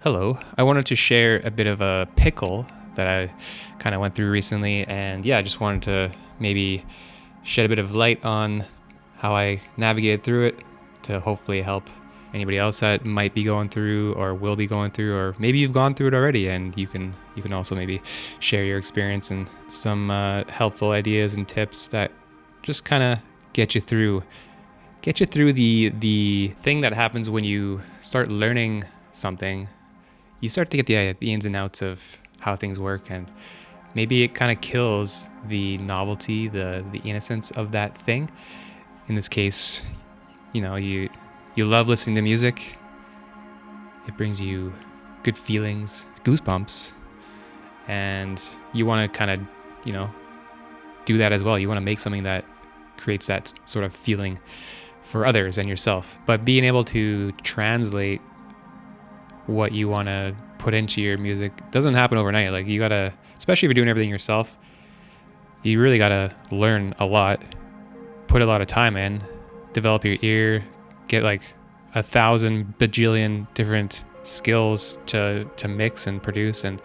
Hello. I wanted to share a bit of a pickle that I kind of went through recently. And yeah, I just wanted to maybe shed a bit of light on how I navigated through it to hopefully help anybody else that might be going through or will be going through, or maybe you've gone through it already and you can also maybe share your experience and some helpful ideas and tips that just kind of get you through the thing that happens when you start learning something. You start to get the ins and outs of how things work, and maybe it kind of kills the novelty, the innocence of that thing. In this case, you love listening to music. It brings you good feelings, goosebumps, and you want to kind of do that as well. You want to make something that creates that sort of feeling for others and yourself. But being able to translate what you want to put into your music doesn't happen overnight. Like, you gotta, especially if you're doing everything yourself, you really gotta learn a lot, put a lot of time in, develop your ear, get like 1,000 bajillion different skills to mix and produce and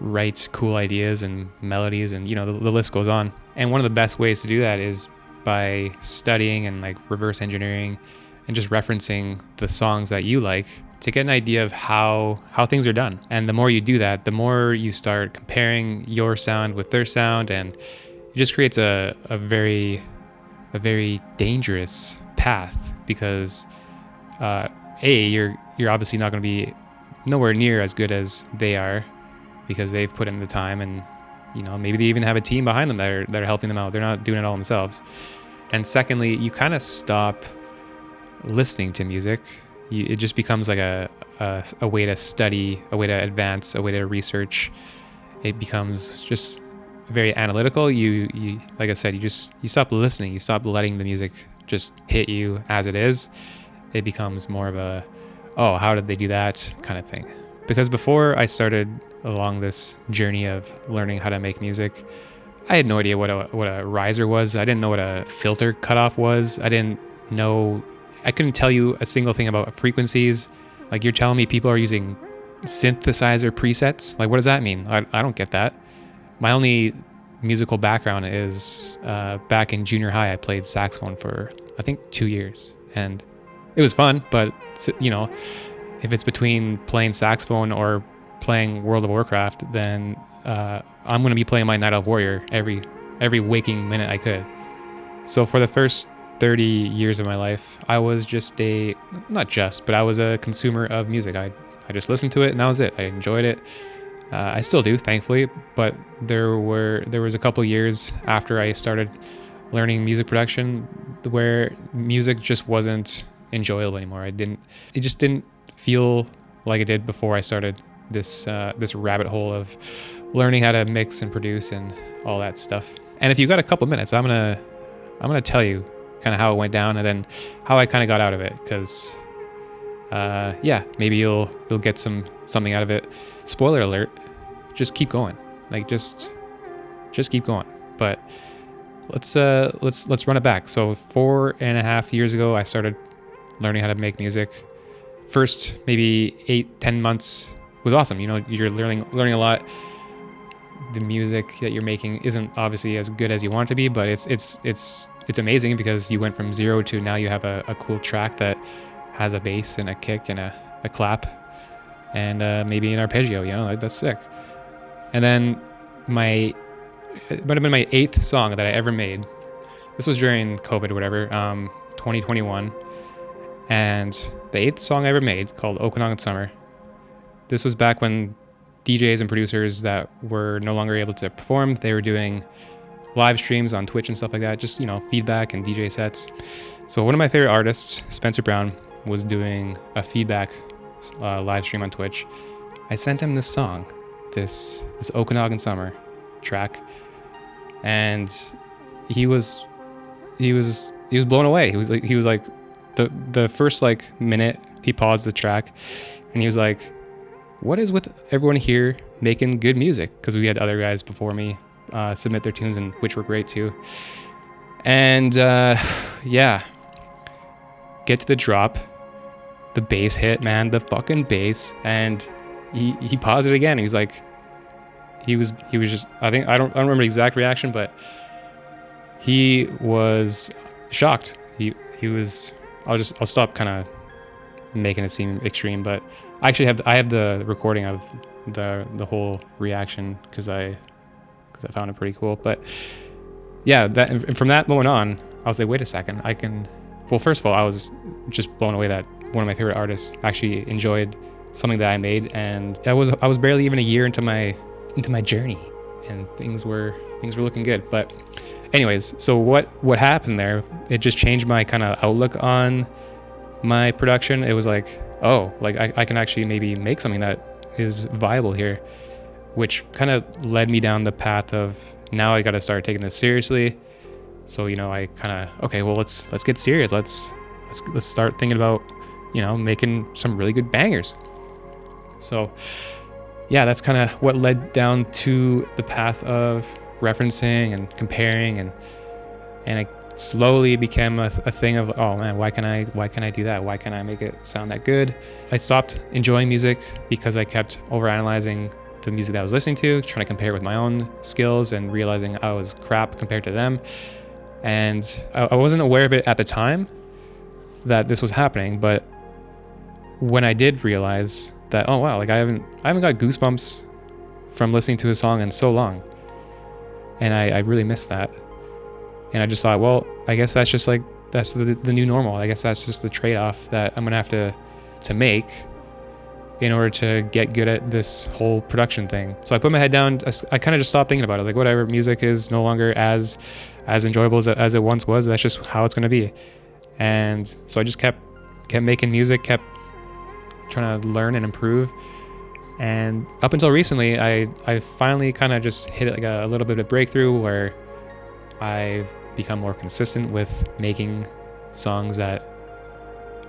write cool ideas and melodies, and the list goes on. And one of the best ways to do that is by studying and like reverse engineering and just referencing the songs that you like to get an idea of how things are done. And the more you do that, the more you start comparing your sound with their sound, and it just creates a very dangerous path, because you're obviously not going to be nowhere near as good as they are, because they've put in the time, and maybe they even have a team behind them that are helping them out. They're not doing it all themselves. And secondly, you kind of stop listening to music. It just becomes like a way to study, a way to advance, a way to research. It becomes just very analytical. You like I said, you stop listening. You stop letting the music just hit you as it is. It becomes more of a, oh, how did they do that kind of thing. Because before I started along this journey of learning how to make music, I had no idea what a riser was. I didn't know what a filter cutoff was. I couldn't tell you a single thing about frequencies. Like, you're telling me people are using synthesizer presets? Like, what does that mean? I don't get that. My only musical background is back in junior high, I played saxophone for, I think, 2 years. And it was fun, but, if it's between playing saxophone or playing World of Warcraft, then I'm going to be playing my Night Elf Warrior every waking minute I could. So for the first 30 years of my life, I was I was a consumer of music. I just listened to it, and that was it. I enjoyed it. I still do, thankfully, but there was a couple years after I started learning music production where music just wasn't enjoyable anymore. It just didn't feel like it did before I started this rabbit hole of learning how to mix and produce and all that stuff. And if you got a couple minutes, I'm gonna tell you kind of how it went down, and then how I kind of got out of it, because maybe you'll get something out of it. Spoiler alert, just keep going. Like, just keep going. But let's run it back. So 4.5 years ago, I started learning how to make music. First maybe 8-10 months was awesome. You're learning a lot. The music that you're making isn't obviously as good as you want it to be, but it's amazing, because you went from zero to now you have a cool track that has a bass and a kick and a clap and maybe an arpeggio. Like, that's sick. And then it might have been my 8th song that I ever made. This was during COVID or whatever, 2021. And the 8th song I ever made, called Okanagan Summer, this was back when DJs and producers that were no longer able to perform, they were doing live streams on Twitch and stuff like that, just, feedback and DJ sets. So one of my favorite artists, Spencer Brown, was doing a feedback live stream on Twitch. I sent him this song, this Okanagan Summer track, and he was blown away. He was like the first minute he paused the track, and he was like, what is with everyone here making good music? Because we had other guys before me submit their tunes, and which were great too. And get to the drop. the bass hit, man, the fucking bass. And he paused it again. He was like, he was just, I don't remember the exact reaction, but he was shocked. He was, I'll stop kind of making it seem extreme, but I have the recording of the whole reaction because I found it pretty cool. But yeah, and from that moment on, I was like, wait a second, well, first of all, I was just blown away that one of my favorite artists actually enjoyed something that I made, and I was barely even a year into my journey, and things were looking good. But anyways, so what happened there, it just changed my kind of outlook on my production. It was like, oh, like I can actually maybe make something that is viable here, which kind of led me down the path of, now I got to start taking this seriously. So, I kind of, okay, well, let's get serious. Let's start thinking about, making some really good bangers. So yeah, that's kind of what led down to the path of referencing and comparing, and it slowly became a thing of, oh man, why can I do that? Why can't I make it sound that good? I stopped enjoying music because I kept overanalyzing the music that I was listening to, trying to compare it with my own skills, and realizing I was crap compared to them. And I wasn't aware of it at the time that this was happening, but when I did realize that, oh wow, like I haven't got goosebumps from listening to a song in so long, and I really missed that. And I just thought, well, I guess that's just like, that's the new normal. I guess that's just the trade-off that I'm gonna have to make in order to get good at this whole production thing. So I put my head down. I kind of just stopped thinking about it. Like, whatever, music is no longer as enjoyable as it once was. That's just how it's gonna be. And so I just kept making music, kept trying to learn and improve. And up until recently, I finally kind of just hit like a little bit of breakthrough where I've become more consistent with making songs that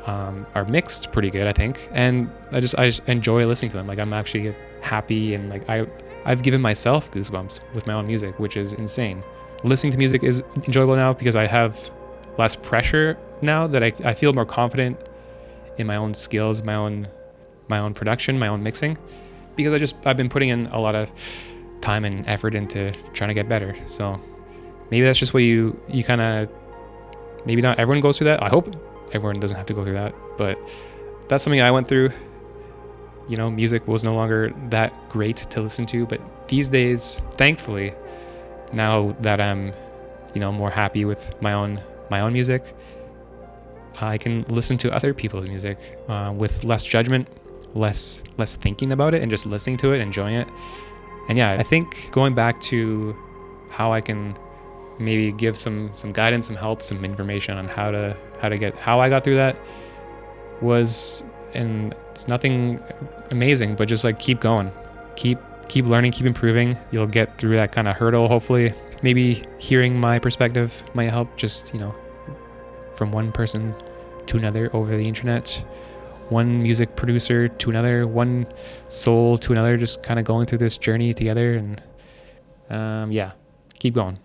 are mixed pretty good, I think. And I just enjoy listening to them. Like, I'm actually happy, and like I've given myself goosebumps with my own music, which is insane. Listening to music is enjoyable now because I have less pressure now, that I feel more confident in my own skills, my own production, my own mixing, because I've been putting in a lot of time and effort into trying to get better. So maybe that's just what you kind of, maybe not everyone goes through that. I hope everyone doesn't have to go through that, but that's something I went through. Music was no longer that great to listen to, but these days, thankfully, now that I'm, more happy with my own music, I can listen to other people's music with less judgment, less thinking about it, and just listening to it, enjoying it. And yeah, I think going back to how I can maybe give some guidance, some help, some information on how I got through that was, and it's nothing amazing, but just like keep going, keep learning, keep improving. You'll get through that kind of hurdle, hopefully. Maybe hearing my perspective might help, just from one person to another over the internet, one music producer to another, one soul to another, just kind of going through this journey together. And yeah, keep going.